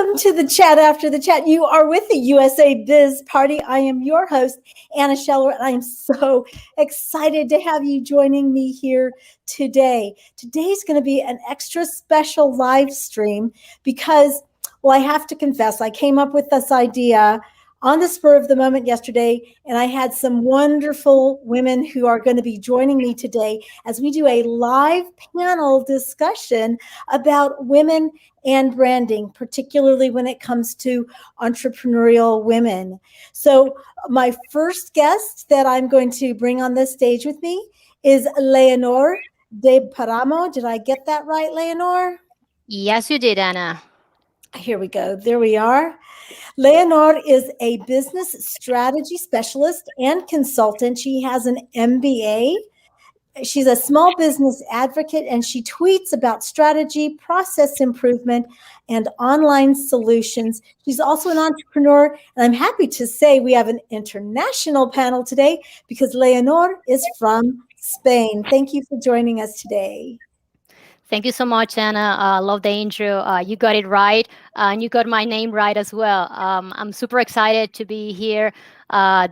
Welcome to the Chat After the Chat. You are with the USA Biz Party. I am your host, Anna Scheller, and I am so excited to have you joining me here today. Today's going to be an extra special live stream because, well, I have to confess, I came up with this idea on the spur of the moment yesterday, and I had some wonderful women who are going to be joining me today as we do a live panel discussion about women and branding, particularly when it comes to entrepreneurial women. So my first guest that I'm going to bring on this stage with me is Leonor de Paramo. Did I get that right, Leonor? Yes, you did, Anna. Here we go. There we are. Leonor is a business strategy specialist and consultant. She has an MBA. She's a small business advocate, and she tweets about strategy, process improvement, and online solutions. She's also an entrepreneur, and I'm happy to say we have an international panel today because Leonor is from Spain. Thank you for joining us today. Thank you so much, Anna. Love the intro. You got it right, and you got my name right as well. I'm super excited to be here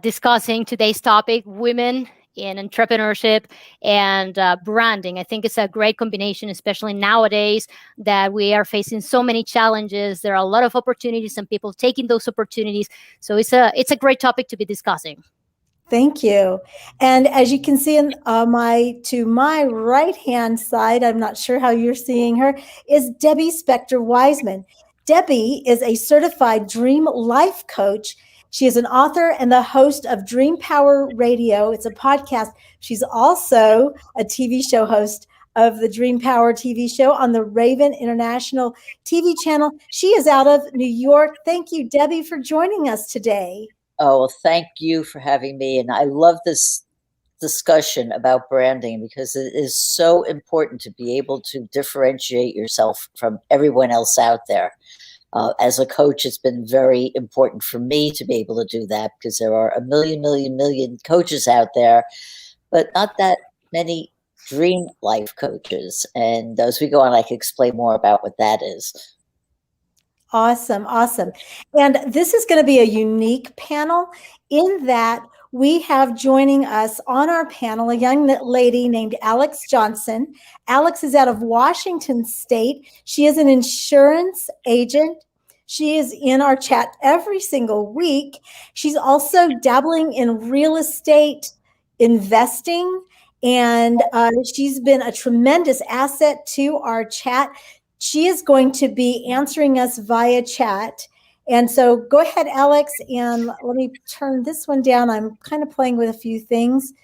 discussing today's topic, women in entrepreneurship and branding. I think it's a great combination, especially nowadays that we are facing so many challenges. There are a lot of opportunities and people taking those opportunities. So it's a great topic to be discussing. Thank you. And as you can see to my right-hand side, I'm not sure how you're seeing her, is Debbie Spector-Wiseman. Debbie is a certified dream life coach. She is an author and the host of Dream Power Radio. It's a podcast. She's also a TV show host of the Dream Power TV show on the Raven International TV channel. She is out of New York. Thank you, Debbie, for joining us today. Oh, well, thank you for having me. And I love this discussion about branding because it is so important to be able to differentiate yourself from everyone else out there. As a coach, it's been very important for me to be able to do that because there are a million coaches out there, but not that many dream life coaches. And as we go on, I can explain more about what that is. Awesome. And this is going to be a unique panel in that we have joining us on our panel a young lady named Alex Johnson. Alex is out of Washington State. She is an insurance agent. She is in our chat every single week. She's also dabbling in real estate investing, and she's been a tremendous asset to our chat. She is going to be answering us via chat. And so go ahead, Alex, and let me turn this one down. I'm kind of playing with a few things,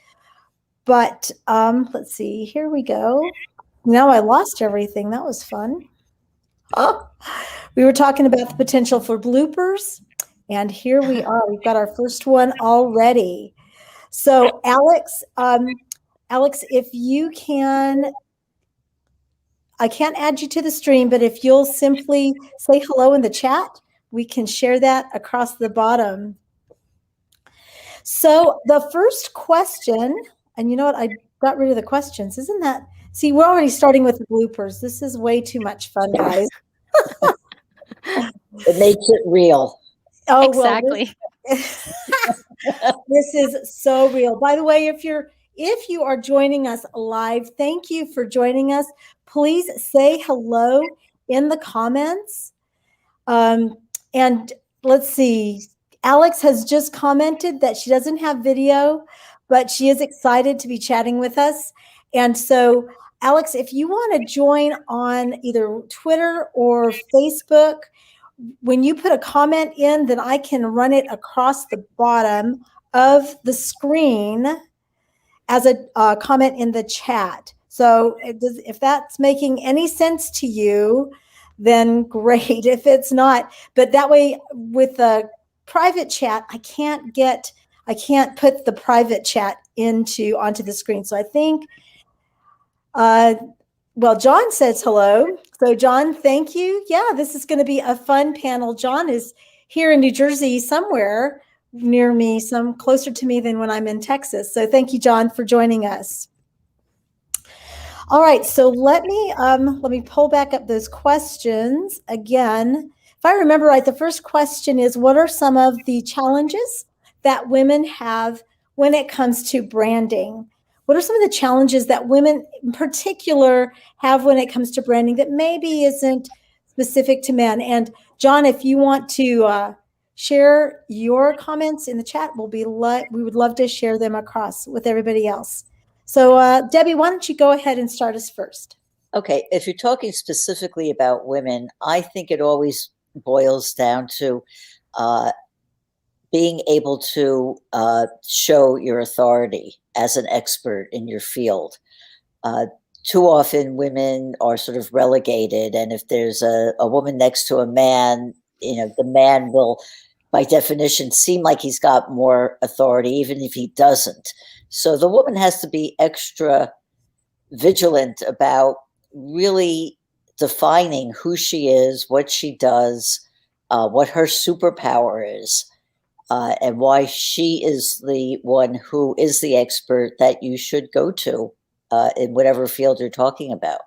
but let's see. Here we go. Now I lost everything. That was fun. Oh, we were talking about the potential for bloopers, and here we are. We've got our first one already. So Alex, if you can, I can't add you to the stream, but if you'll simply say hello in the chat, we can share that across the bottom. So the first question, and you know what? I got rid of the questions. Isn't that, see, we're already starting with the bloopers. This is way too much fun, guys. It makes it real. Oh, exactly. Well, this is so real. By the way, if you are joining us live, thank you for joining us. Please say hello in the comments. And let's see, Alex has just commented that she doesn't have video, but she is excited to be chatting with us. And so, Alex, if you want to join on either Twitter or Facebook, when you put a comment in, then I can run it across the bottom of the screen as a comment in the chat. So if that's making any sense to you, then great. If it's not, but that way with the private chat, I can't put the private chat onto the screen. So I think, well, John says hello. So John, thank you. Yeah, this is going to be a fun panel. John is here in New Jersey somewhere near me, some closer to me than when I'm in Texas. So thank you, John, for joining us. All right, so let me pull back up those questions again. If I remember right, the first question is, what are some of the challenges that women have when it comes to branding? What are some of the challenges that women in particular have when it comes to branding that maybe isn't specific to men? And John, if you want to share your comments in the chat, we would love to share them across with everybody else. So Debbie, why don't you go ahead and start us first? Okay, if you're talking specifically about women, I think it always boils down to being able to show your authority as an expert in your field. Too often women are sort of relegated, and if there's a woman next to a man, the man will, by definition, seem like he's got more authority, even if he doesn't. So the woman has to be extra vigilant about really defining who she is, what she does, what her superpower is, and why she is the one who is the expert that you should go to in whatever field you're talking about.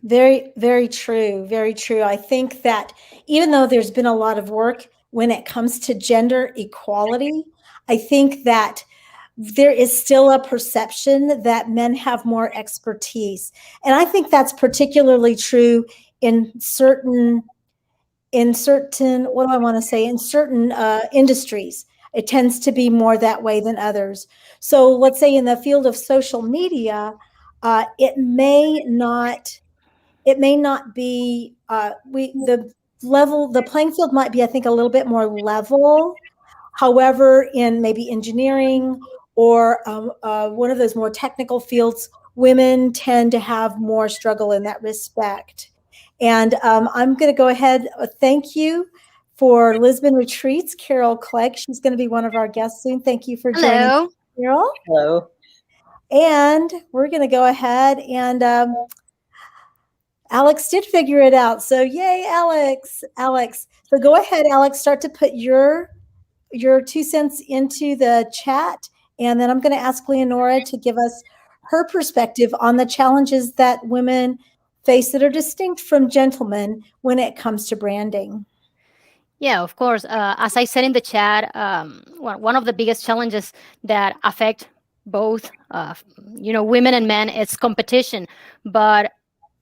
Very, very true. Very true. I think that even though there's been a lot of work when it comes to gender equality, I think that there is still a perception that men have more expertise. And I think that's particularly true in certain, what do I want to say, in certain industries. It tends to be more that way than others. So let's say in the field of social media, it may not be the playing field might be, I think, a little bit more level. However, in maybe engineering or one of those more technical fields, women tend to have more struggle in that respect. And I'm going to go ahead. Thank you for Lisbon Retreats, Carol Clegg. She's going to be one of our guests soon. Thank you for joining us, Carol. Hello. And we're going to go ahead and Alex did figure it out. So yay, Alex. So go ahead, Alex, start to put your 2 cents into the chat. And then I'm going to ask Leonora to give us her perspective on the challenges that women face that are distinct from gentlemen when it comes to branding. Yeah, of course. As I said in the chat, one of the biggest challenges that affect both, women and men is competition. But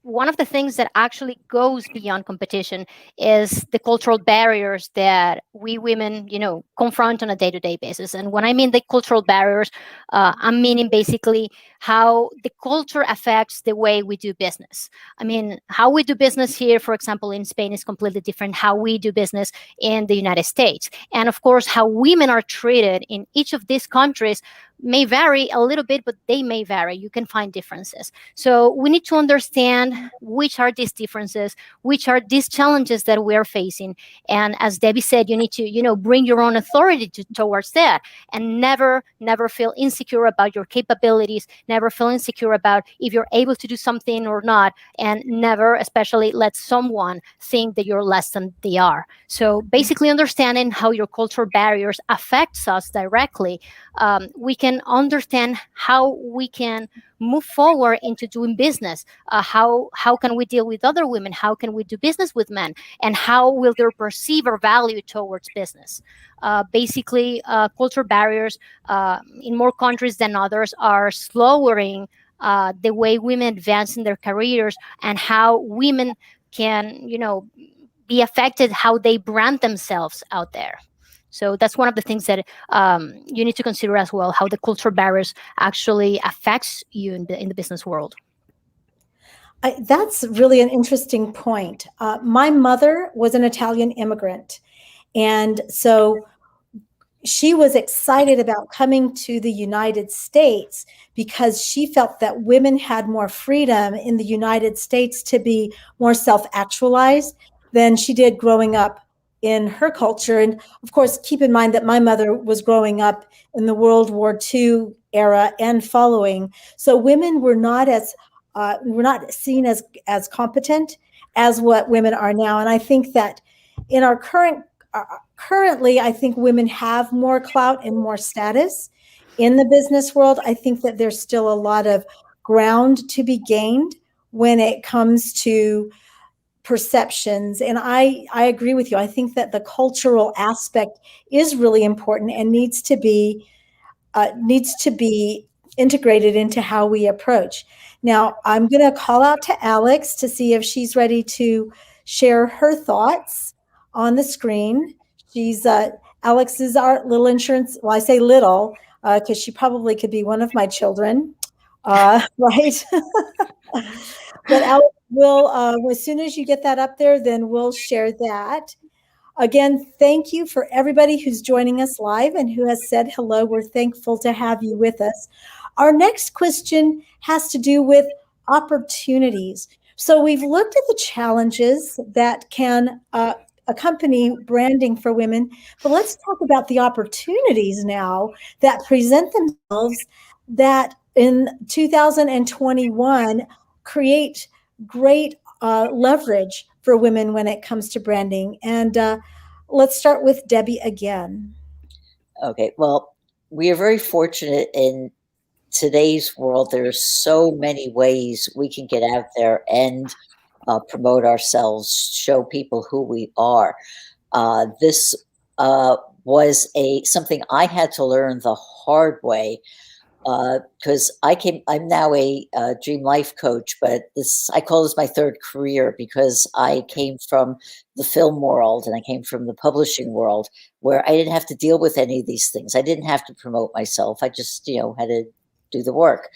one of the things that actually goes beyond competition is the cultural barriers that we women, confront on a day-to-day basis. And when I mean the cultural barriers, I'm meaning basically how the culture affects the way we do business. I mean, how we do business here, for example, in Spain is completely different how we do business in the United States. And of course, how women are treated in each of these countries may vary a little bit, but they may vary. You can find differences. So we need to understand which are these differences, which are these challenges that we are facing. And as Debbie said, you need to, bring your own authority towards that, and never feel insecure about your capabilities, never feel insecure about if you're able to do something or not, and never especially let someone think that you're less than they are. So basically understanding how your cultural barriers affects us directly, we can understand how we can move forward into doing business. How can we deal with other women? How can we do business with men? And how will they perceive our value towards business? Basically, cultural barriers in more countries than others are slowing the way women advance in their careers, and how women can, be affected how they brand themselves out there. So that's one of the things that you need to consider as well, how the cultural barriers actually affects you in the business world. That's really an interesting point. My mother was an Italian immigrant, and so she was excited about coming to the United States because she felt that women had more freedom in the United States to be more self-actualized than she did growing up in her culture. And of course, keep in mind that my mother was growing up in the World War II era and following. So women were not seen as competent as what women are now. And I think that in our currently, I think women have more clout and more status in the business world. I think that there's still a lot of ground to be gained when it comes to perceptions. And I agree with you. I think that the cultural aspect is really important and needs to be integrated into how we approach. Now, I'm going to call out to Alex to see if she's ready to share her thoughts on the screen. She's Alex is our little insurance. Well, I say little because she probably could be one of my children, right? But Alex will, as soon as you get that up there, then we'll share that. Again, thank you for everybody who's joining us live and who has said hello. We're thankful to have you with us. Our next question has to do with opportunities. So we've looked at the challenges that can accompany branding for women, but let's talk about the opportunities now that present themselves that in 2021 create great leverage for women when it comes to branding. And let's start with Debbie again. Okay, well, we are very fortunate in today's world. There's so many ways we can get out there and promote ourselves, show people who we are. This was something I had to learn the hard way because I'm now a dream life coach, but I call this my third career because I came from the film world and I came from the publishing world where I didn't have to deal with any of these things. I didn't have to promote myself. I just, had to do the work.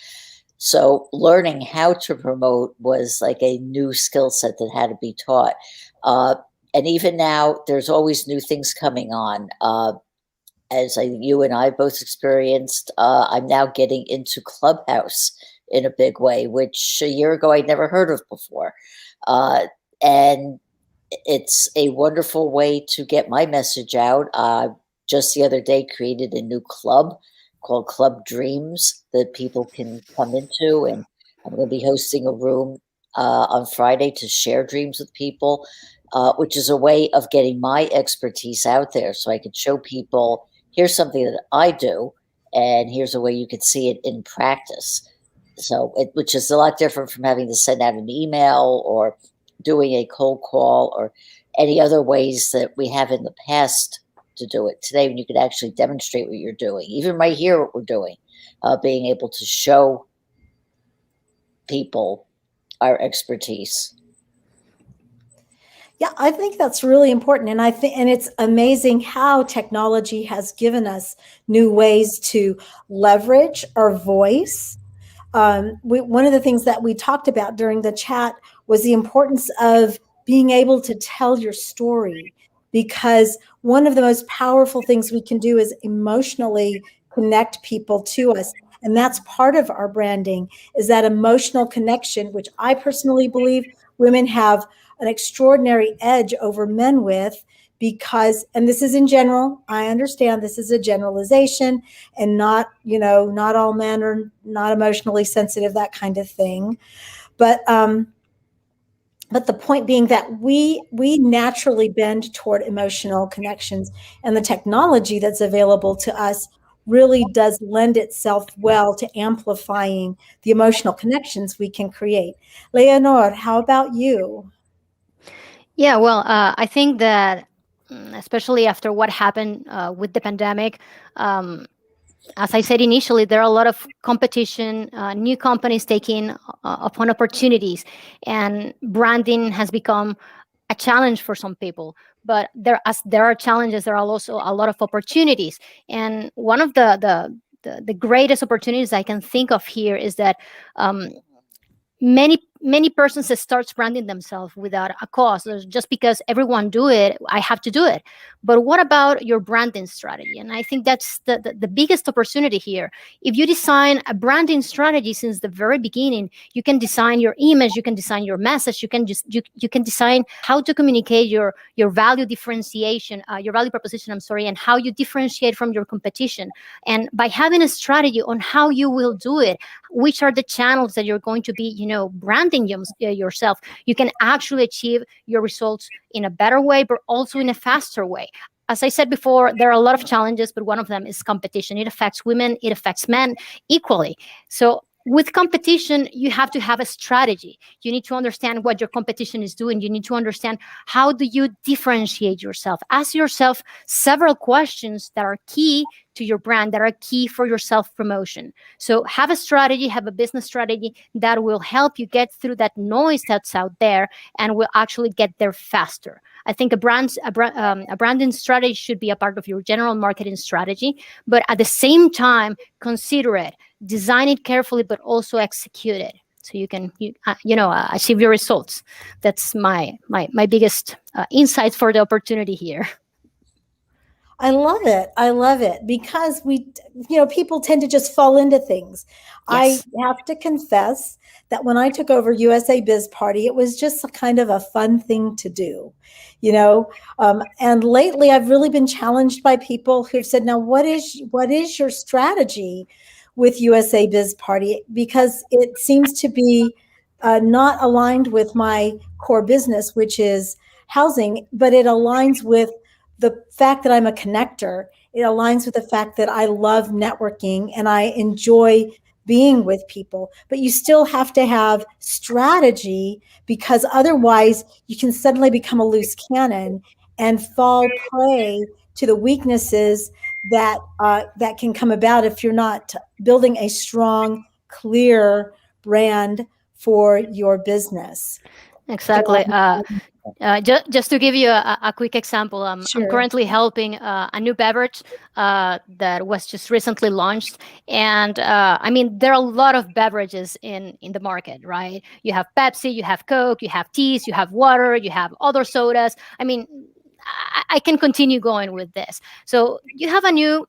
So learning how to promote was like a new skill set that had to be taught. And even now, there's always new things coming on. As you and I both experienced, I'm now getting into Clubhouse in a big way, which a year ago I'd never heard of before. And it's a wonderful way to get my message out. Just the other day created a new club called Club Dreams that people can come into. And I'm going to be hosting a room on Friday to share dreams with people, which is a way of getting my expertise out there so I can show people, here's something that I do, and here's a way you can see it in practice. So, which is a lot different from having to send out an email or doing a cold call or any other ways that we have in the past to do it. Today, when you can actually demonstrate what you're doing, even right here, what we're doing, being able to show people our expertise. Yeah, I think that's really important. And and it's amazing how technology has given us new ways to leverage our voice. One of the things that we talked about during the chat was the importance of being able to tell your story, because one of the most powerful things we can do is emotionally connect people to us. And that's part of our branding, is that emotional connection, which I personally believe women have an extraordinary edge over men with, because, and this is in general, I understand this is a generalization and not all men are not emotionally sensitive, that kind of thing. But the point being that we naturally bend toward emotional connections, and the technology that's available to us really does lend itself well to amplifying the emotional connections we can create. Leonor, how about you? Yeah, well, I think that especially after what happened with the pandemic, as I said initially, there are a lot of competition, new companies taking upon opportunities, and branding has become a challenge for some people. But as there are challenges, there are also a lot of opportunities. And one of the greatest opportunities I can think of here is that many persons that starts branding themselves without a cause. Just because everyone do it, I have to do it. But what about your branding strategy? And I think that's the biggest opportunity here. If you design a branding strategy since the very beginning, you can design your image, you can design your message, you can design how to communicate your value differentiation, your value proposition, I'm sorry, and how you differentiate from your competition. And by having a strategy on how you will do it, which are the channels that you're going to be, branding yourself, you can actually achieve your results in a better way, but also in a faster way. As I said before, there are a lot of challenges, but one of them is competition. It affects women, it affects men equally. So with competition, you have to have a strategy. You need to understand what your competition is doing. You need to understand how do you differentiate yourself. Ask yourself several questions that are key to your brand, that are key for your self-promotion. So have a strategy, have a business strategy that will help you get through that noise that's out there and will actually get there faster. I think a branding strategy should be a part of your general marketing strategy, but at the same time, consider it, design it carefully, but also execute it so you can achieve your results. That's my biggest insight for the opportunity here. I love it. I love it because people tend to just fall into things. I Yes. have to confess that when I took over USA Biz Party, it was just a kind of a fun thing to do, you know. And lately, I've really been challenged by people who've said, "Now, what is your strategy with USA Biz Party?" Because it seems to be not aligned with my core business, which is housing, but it aligns with the fact that I'm a connector. It aligns with the fact that I love networking and I enjoy being with people. But you still have to have strategy, because otherwise you can suddenly become a loose cannon and fall prey to the weaknesses that can come about if you're not building a strong, clear brand for your business. Exactly. Just to give you a quick example, I'm Sure. currently helping a new beverage that was just recently launched. And I mean, there are a lot of beverages in the market, right? You have Pepsi, you have Coke, you have teas, you have water, you have other sodas. I mean, I can continue going with this. So you have a new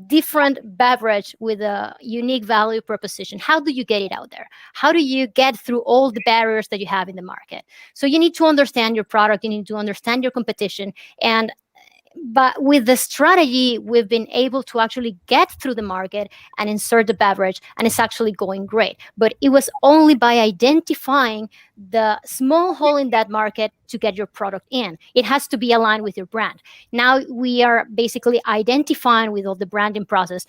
different beverage with a unique value proposition. How do you get it out there? How do you get through all the barriers that you have in the market? So you need to understand your product, you need to understand your competition, and but with the strategy, we've been able to actually get through the market and insert the beverage, and it's actually going great. But it was only by identifying the small hole in that market to get your product in. It has to be aligned with your brand. Now we are basically identifying with all the branding process.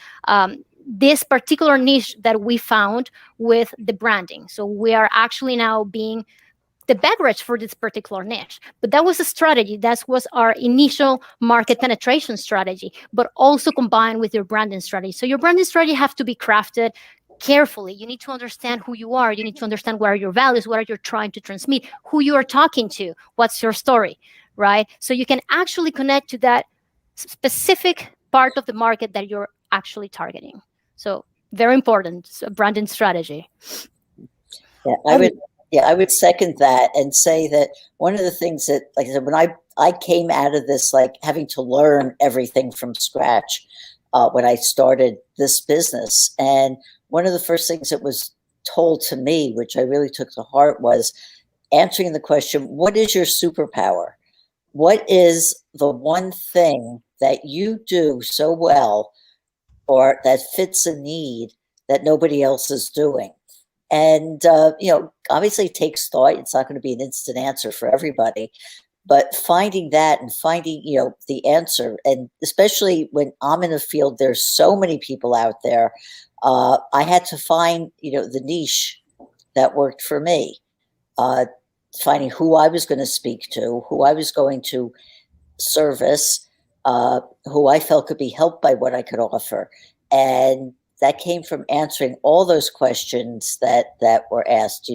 This particular niche that we found with the branding. So we are actually now being the beverage for this particular niche. But that was a strategy. That was our initial market penetration strategy, but also combined with your branding strategy. So your branding strategy have to be crafted carefully. You need to understand who you are. You need to understand what are your values, what are you trying to transmit, who you are talking to, what's your story, right? So you can actually connect to that specific part of the market that you're actually targeting. So very important, branding strategy. Yeah, I would second that and say that one of the things that, like I said, when I came out of this, like having to learn everything from scratch, when I started this business, and one of the first things that was told to me, which I really took to heart, was answering the question, what is your superpower? What is the one thing that you do so well or that fits a need that nobody else is doing? And, obviously it takes thought. It's not going to be an instant answer for everybody, but finding that and finding, the answer, and especially when I'm in a field, there's so many people out there. I had to find, the niche that worked for me, finding who I was going to speak to, who I was going to service, who I felt could be helped by what I could offer. And that came from answering all those questions that were asked.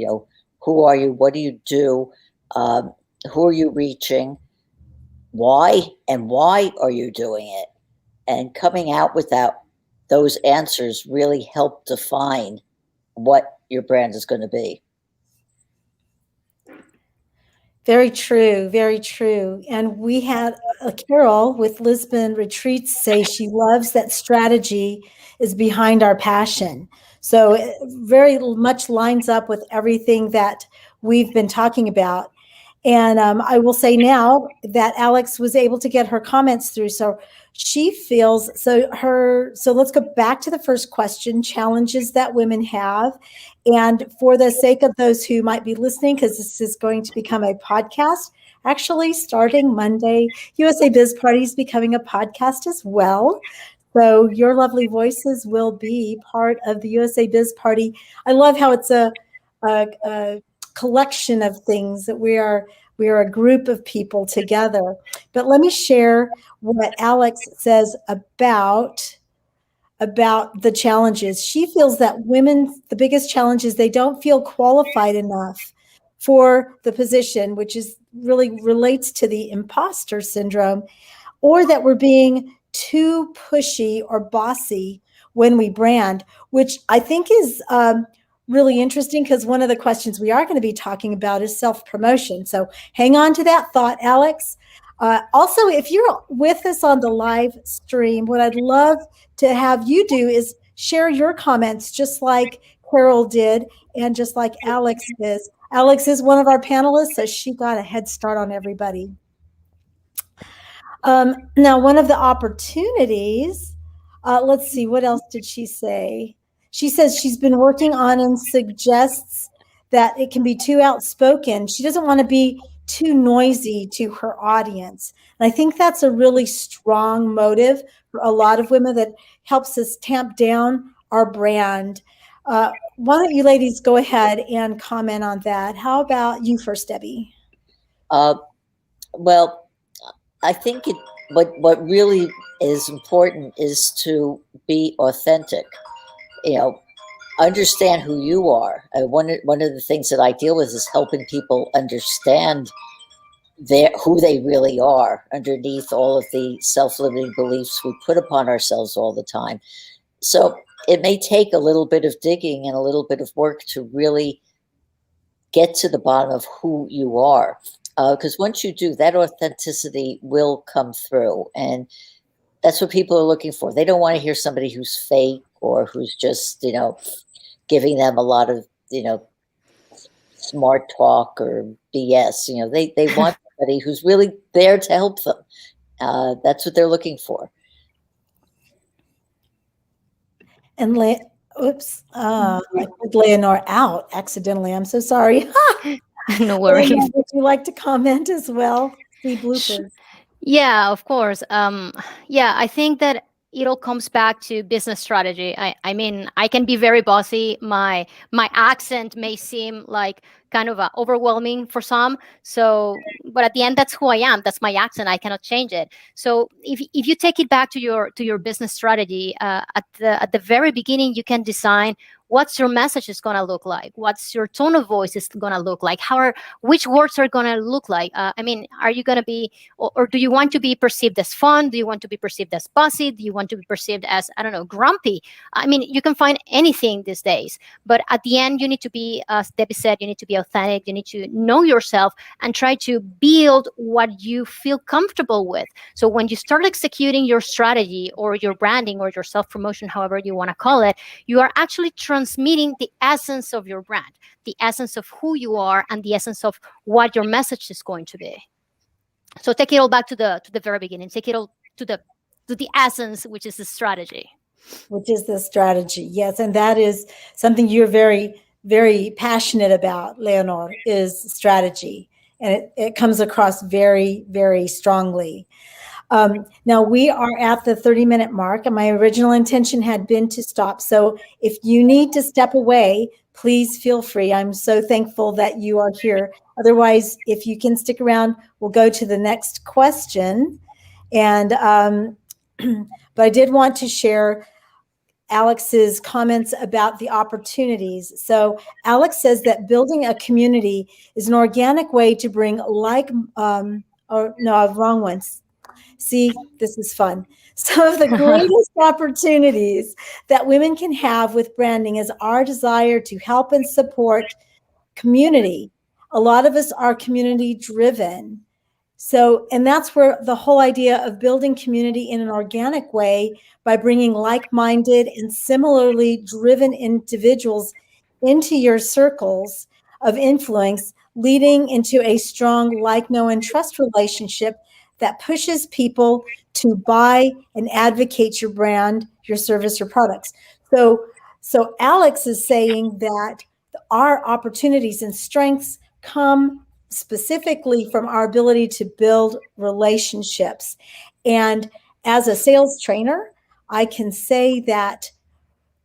Who are you? What do you do? Who are you reaching? Why? And why are you doing it? And coming out with those answers really helped define what your brand is going to be. Very true, very true. And we had a Carol with Lisbon Retreats say she loves that strategy is behind our passion. So it very much lines up with everything that we've been talking about. And I will say now that Alex was able to get her comments through. So she feels so let's go back to the first question, challenges that women have. And for the sake of those who might be listening, because this is going to become a podcast, actually starting Monday, USA Biz Party is becoming a podcast as well. So your lovely voices will be part of the USA Biz Party. I love how it's a collection of things that we are a group of people together. But let me share what Alex says about the challenges. She feels that women, the biggest challenge is they don't feel qualified enough for the position, which is really relates to the imposter syndrome, or that we're being too pushy or bossy when we brand, which I think is really interesting, because one of the questions we are going to be talking about is self-promotion. So hang on to that thought, Alex. Also, if you're with us on the live stream, what I'd love to have you do is share your comments, just like Carol did and just like Alex is. Alex is one of our panelists, so she got a head start on everybody. Now, one of the opportunities, let's see, what else did she say? She says she's been working on and suggests that it can be too outspoken. She doesn't want to be too noisy to her audience. And I think that's a really strong motive for a lot of women that helps us tamp down our brand. Why don't you ladies go ahead and comment on that? How about you first, Debbie? Well, I think what really is important is to be authentic. Understand who you are. One of the things that I deal with is helping people understand who they really are underneath all of the self-limiting beliefs we put upon ourselves all the time. So it may take a little bit of digging and a little bit of work to really get to the bottom of who you are. Because once you do, that authenticity will come through. And that's what people are looking for. They don't want to hear somebody who's fake or who's just, giving them a lot of, smart talk or BS. They want somebody who's really there to help them. That's what they're looking for. And oops, I put Leonore out accidentally. I'm so sorry. No worries. Leonore, would you like to comment as well? See bloopers. Yeah, of course. Yeah, I think that it all comes back to business strategy. I mean, I can be very bossy. My accent may seem like kind of overwhelming for some. So, but at the end, that's who I am. That's my accent. I cannot change it. So, if you take it back to your business strategy, at the very beginning, you can design what's your message is going to look like, what's your tone of voice is going to look like, which words are going to look like. I mean, are you going to be, or do you want to be perceived as fun? Do you want to be perceived as bossy? Do you want to be perceived as, I don't know, grumpy? I mean, you can find anything these days, but at the end, you need to be, as Debbie said, you need to be authentic. You need to know yourself and try to build what you feel comfortable with. So when you start executing your strategy or your branding or your self-promotion, however you want to call it, you are actually transmitting the essence of your brand, the essence of who you are, and the essence of what your message is going to be. So take it all back to the very beginning. Take it all to the essence, which is the strategy. Which is the strategy, yes, and that is something you're very, very passionate about, Leonor, is strategy, and it comes across very, very strongly. Now we are at the 30-minute mark, and my original intention had been to stop. So if you need to step away, please feel free. I'm so thankful that you are here. Otherwise, if you can stick around, we'll go to the next question. And but I did want to share Alex's comments about the opportunities. So Alex says that building a community is an organic way to bring wrong ones. See, this is fun. Some of the greatest opportunities that women can have with branding is our desire to help and support community. A lot of us are community driven. So, and that's where the whole idea of building community in an organic way by bringing like-minded and similarly driven individuals into your circles of influence, leading into a strong like, know, and trust relationship that pushes people to buy and advocate your brand, your service, your products. So Alex is saying that our opportunities and strengths come specifically from our ability to build relationships. And as a sales trainer, I can say that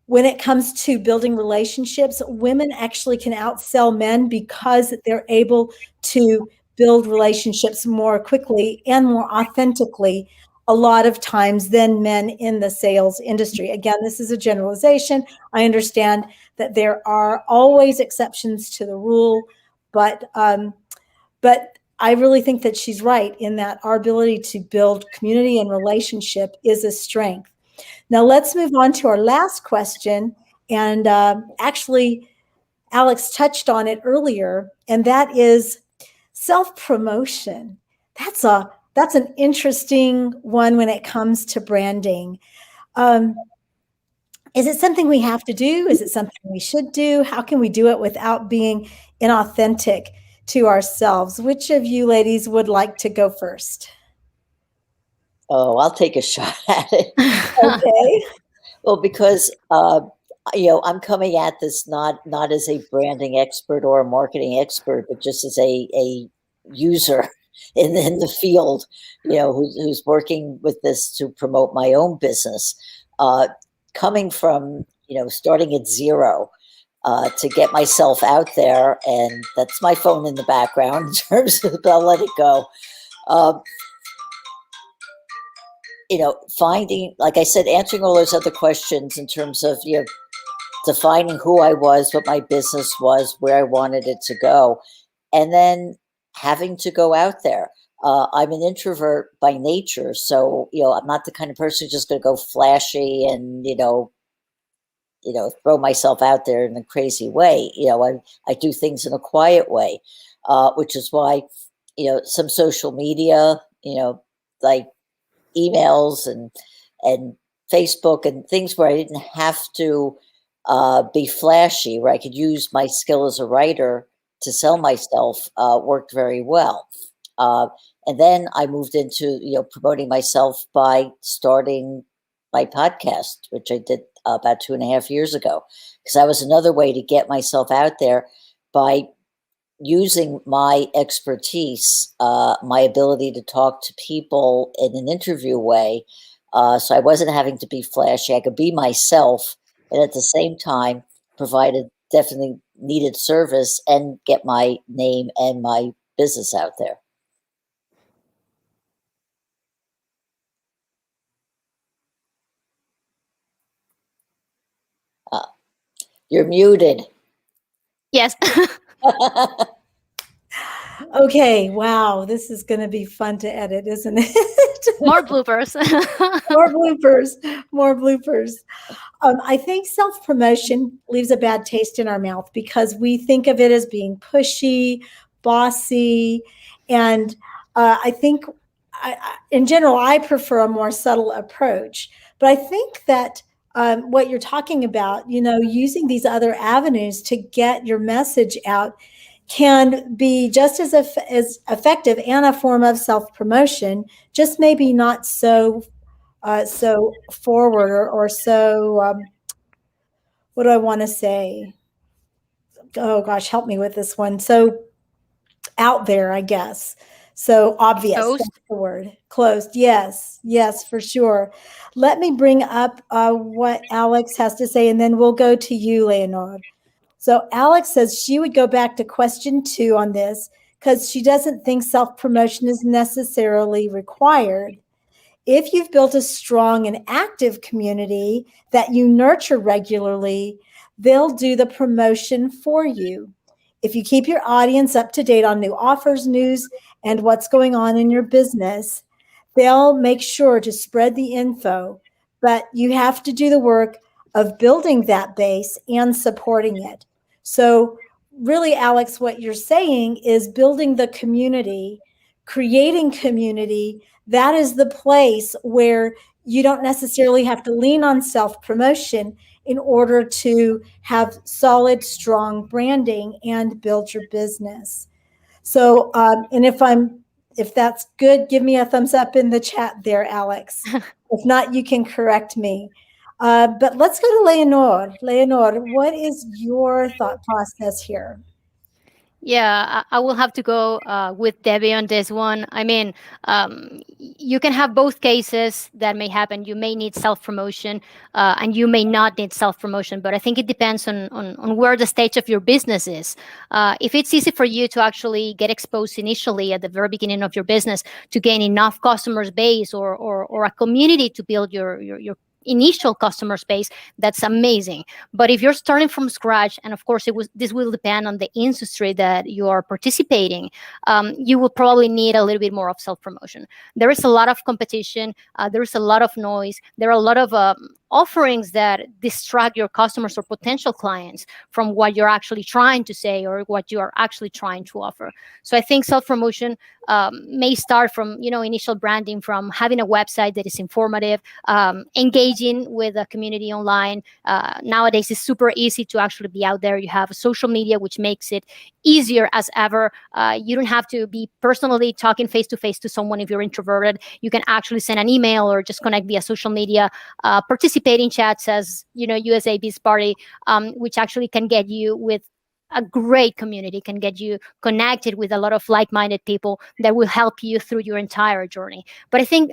when it comes to building relationships, women actually can outsell men because they're able to build relationships more quickly and more authentically a lot of times than men in the sales industry. Again, this is a generalization. I understand that there are always exceptions to the rule, but I really think that she's right in that our ability to build community and relationship is a strength. Now let's move on to our last question. And actually, Alex touched on it earlier, and that is self-promotion. That's an interesting one when it comes to branding. Is it something we have to do? Is it something we should do? How can we do it without being inauthentic to ourselves? Which of you ladies would like to go first? Oh, I'll take a shot at it. Okay. Well, because I'm coming at this not as a branding expert or a marketing expert, but just as a user in the field, who's working with this to promote my own business. Coming from starting at zero to get myself out there, and that's my phone in the background in terms of, but I'll let it go. Finding, like I said, answering all those other questions in terms of defining who I was, what my business was, where I wanted it to go, and then having to go out there. I'm an introvert by nature, so I'm not the kind of person who's just going to go flashy and throw myself out there in a crazy way. I do things in a quiet way, which is why some social media, like emails and Facebook and things where I didn't have to be flashy, where I could use my skill as a writer to sell myself, worked very well. And then I moved into promoting myself by starting my podcast, which I did about 2.5 years ago, because that was another way to get myself out there by using my expertise, my ability to talk to people in an interview way. So I wasn't having to be flashy. I could be myself, and at the same time provide a definitely needed service and get my name and my business out there. You're muted. Yes. Okay. Wow. This is going to be fun to edit, isn't it? More bloopers. More bloopers. More bloopers. I think self-promotion leaves a bad taste in our mouth because we think of it as being pushy, bossy, and I think in general, I prefer a more subtle approach. But I think that what you're talking about, using these other avenues to get your message out can be just as effective and a form of self-promotion, just maybe not so forward or so what do I want to say? Oh gosh, help me with this one. So out there, I guess. So obvious. Closed. That's the word. Closed. Yes, for sure. Let me bring up what Alex has to say, and then we'll go to you, Leonor. So Alex says she would go back to question 2 on this because she doesn't think self-promotion is necessarily required. If you've built a strong and active community that you nurture regularly, they'll do the promotion for you. If you keep your audience up to date on new offers, news, and what's going on in your business, they'll make sure to spread the info. But you have to do the work of building that base and supporting it. So really, Alex, what you're saying is building the community, creating community. That is the place where you don't necessarily have to lean on self-promotion in order to have solid, strong branding and build your business. So, and if that's good, give me a thumbs up in the chat there, Alex. If not, you can correct me. But let's go to Leonor. Leonor, what is your thought process here? Yeah, I will have to go with Debbie on this one. I mean, you can have both cases that may happen. You may need self promotion, and you may not need self promotion. But I think it depends on where the stage of your business is. If it's easy for you to actually get exposed initially at the very beginning of your business to gain enough customers base, or a community to build your initial customer base, that's amazing. But if you're starting from scratch, and of course this will depend on the industry that you are participating, you will probably need a little bit more of self promotion. There is a lot of competition. There is a lot of noise. There are a lot of offerings that distract your customers or potential clients from what you're actually trying to say or what you are actually trying to offer. So I think self promotion may start from initial branding, from having a website that is informative, engaging with a community online. Nowadays it's super easy to actually be out there. You have social media, which makes it easier as ever. You don't have to be personally talking face to face to someone if you're introverted. You can actually send an email or just connect via social media, participate in chats as USA Biz Party, which actually can get you with a great community, can get you connected with a lot of like-minded people that will help you through your entire journey. But I think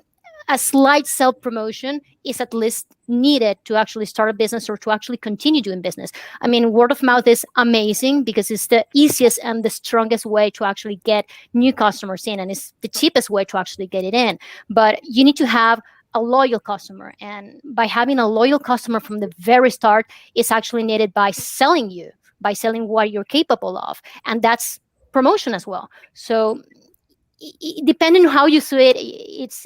a slight self-promotion is at least needed to actually start a business or to actually continue doing business. I mean, word of mouth is amazing because it's the easiest and the strongest way to actually get new customers in, and it's the cheapest way to actually get it in. But you need to have a loyal customer, and by having a loyal customer from the very start is actually needed by selling what you're capable of, and that's promotion as well. So depending on how you see it,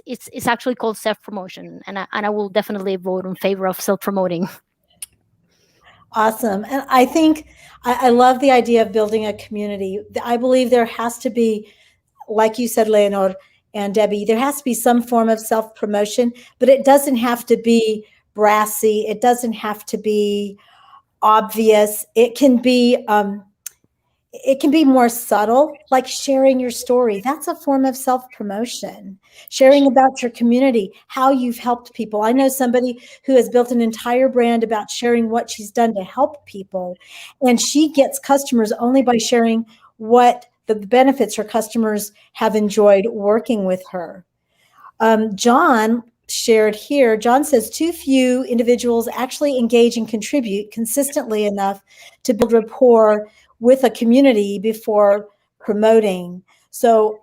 it's actually called self promotion, and I will definitely vote in favor of self promoting. Awesome. And I think I love the idea of building a community. I believe there has to be, like you said, Leonor and Debbie, there has to be some form of self promotion, but it doesn't have to be brassy. It doesn't have to be obvious. It can be more subtle, like sharing your story. That's a form of self promotion. Sharing about your community, how you've helped people. I know somebody who has built an entire brand about sharing what she's done to help people. And she gets customers only by sharing what the benefits her customers have enjoyed working with her. John shared here, John says too few individuals actually engage and contribute consistently enough to build rapport with a community before promoting. So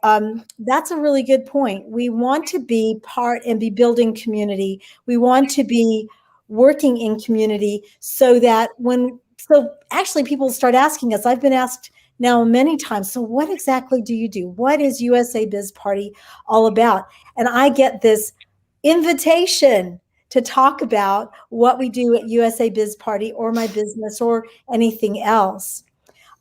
that's a really good point. We want to be part and be building community. We want to be working in community so that so actually people start asking us. I've been asked now many times, so what exactly do you do? What is USA Biz Party all about? And I get this invitation to talk about what we do at USA Biz Party or my business or anything else.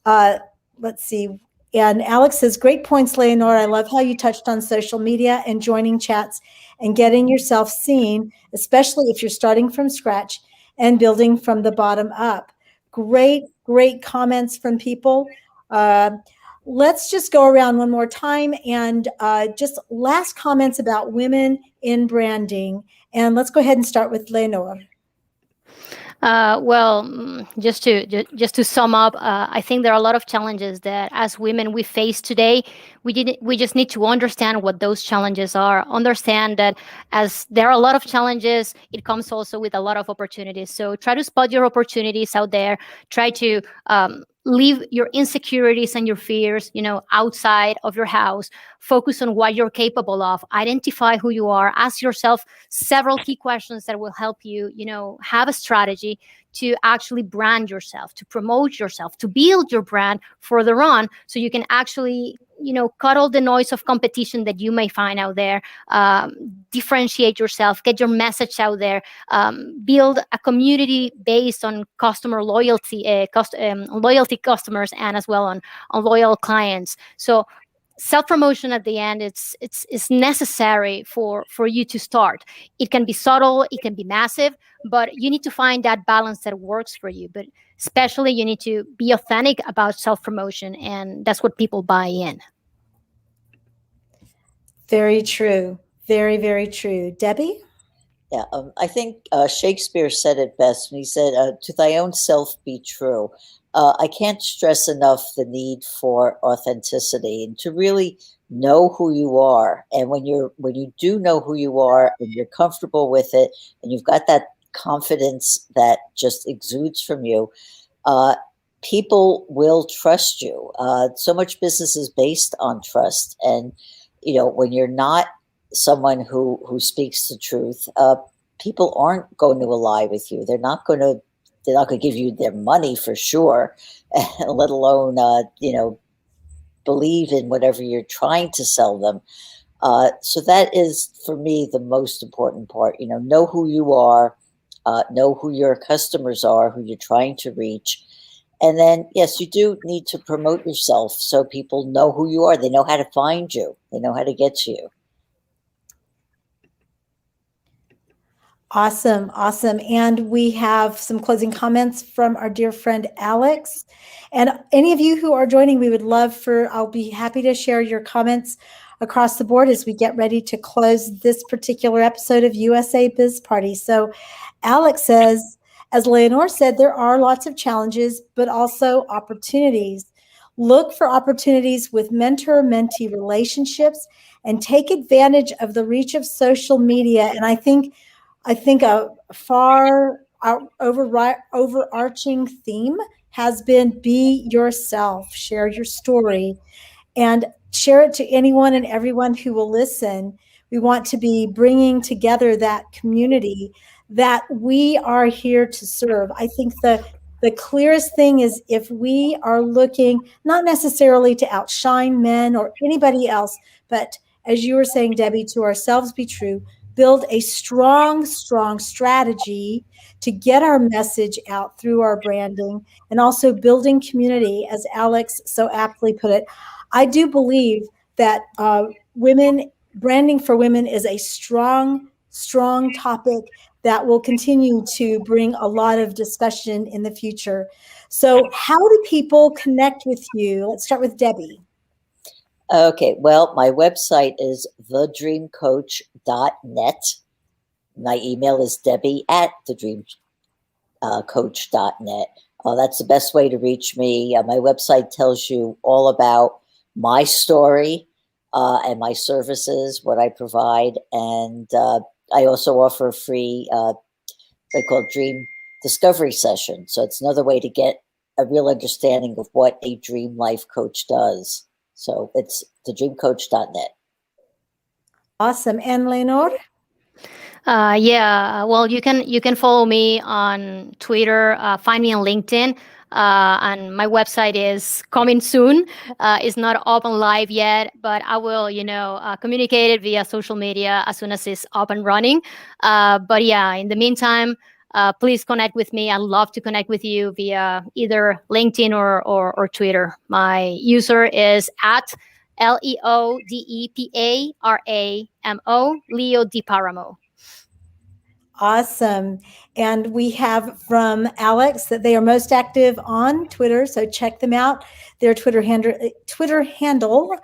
Uh, let's see. And Alex says, great points, Leonore. I love how you touched on social media and joining chats and getting yourself seen, especially if you're starting from scratch and building from the bottom up. Great, great comments from people. Uh, let's just go around one more time and just last comments about women in branding. And let's go ahead and start with Leonore. Well, just to sum up, I think there are a lot of challenges that as women we face today. We just need to understand what those challenges are. Understand that as there are a lot of challenges, it comes also with a lot of opportunities. So try to spot your opportunities out there. Try to leave your insecurities and your fears, outside of your house. Focus on what you're capable of. Identify who you are. Ask yourself several key questions that will help you, have a strategy to actually brand yourself, to promote yourself, to build your brand further on, so you can actually cut all the noise of competition that you may find out there. Differentiate yourself, get your message out there, build a community based on customer loyalty, loyalty customers, and as well on loyal clients. So self-promotion at the end, it's necessary for you to start. It can be subtle, it can be massive, but you need to find that balance that works for you. But especially you need to be authentic about self-promotion, and that's what people buy in. Very true. Very, very true. Debbie? Yeah, I think Shakespeare said it best when he said, "To thy own self be true." I can't stress enough the need for authenticity and to really know who you are. And when you do know who you are and you're comfortable with it, and you've got that confidence that just exudes from you, uh, people will trust you. So much business is based on trust, and when you're not someone who speaks the truth, people aren't going to ally with you. They're not going to give you their money for sure, let alone believe in whatever you're trying to sell them. So that is for me the most important part. Know who you are, know who your customers are, who you're trying to reach. And then, yes, you do need to promote yourself so people know who you are. They know how to find you. They know how to get to you. Awesome, awesome. And we have some closing comments from our dear friend Alex. And any of you who are joining, I'll be happy to share your comments across the board as we get ready to close this particular episode of USA Biz Party. So Alex says, as Leonore said, there are lots of challenges, but also opportunities. Look for opportunities with mentor-mentee relationships and take advantage of the reach of social media. And I think a far overarching theme has been be yourself, share your story, and share it to anyone and everyone who will listen. We want to be bringing together that community that we are here to serve. I think the clearest thing is if we are looking not necessarily to outshine men or anybody else, but as you were saying, Debbie, to ourselves be true, build a strong strategy to get our message out through our branding and also building community, as Alex so aptly put it. I do believe that women branding for women is a strong topic that will continue to bring a lot of discussion in the future. So how do people connect with you? Let's start with Debbie. Okay, well, my website is thedreamcoach.net. My email is debbie@thedreamcoach.net. That's the best way to reach me. My website tells you all about my story and my services, what I provide. And I also offer a free, they call dream discovery session. So it's another way to get a real understanding of what a dream life coach does. So it's thedreamcoach.net. Awesome. And Leonor? Yeah, well, you can follow me on Twitter, find me on LinkedIn, and my website is coming soon. It's not open live yet, but I will, communicate it via social media as soon as it's up and running. But yeah, in the meantime, please connect with me. I'd love to connect with you via either LinkedIn or Twitter. My user is at LeoDeParamo, Leo DiParamo. Awesome. And we have from Alex that they are most active on Twitter, so check them out. Their Twitter handle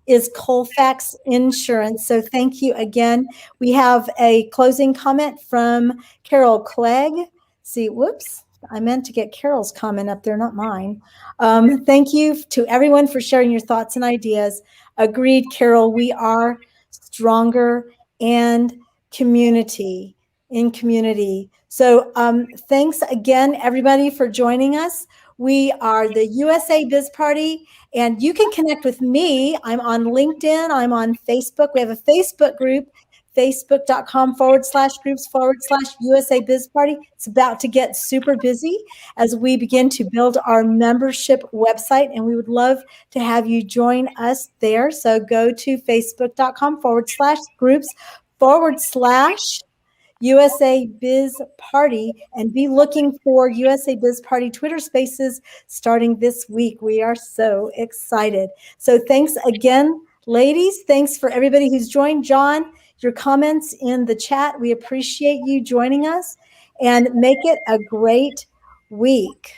is Colfax Insurance. So thank you again. We have a closing comment from Carol Clegg. See, whoops, I meant to get Carol's comment up there, not mine. Thank you to everyone for sharing your thoughts and ideas. Agreed, Carol, we are stronger and community. In community. So thanks again, everybody, for joining us. We are the USA Biz Party, and you can connect with me. I'm on LinkedIn. I'm on Facebook. We have a Facebook group, facebook.com/groups/USA Biz Party. It's about to get super busy as we begin to build our membership website, and we would love to have you join us there. So go to facebook.com/groups/ USA Biz Party and be looking for USA Biz Party Twitter Spaces starting this week. We are so excited. So thanks again, ladies. Thanks for everybody who's joined. John, your comments in the chat. We appreciate you joining us and make it a great week.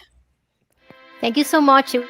Thank you so much. It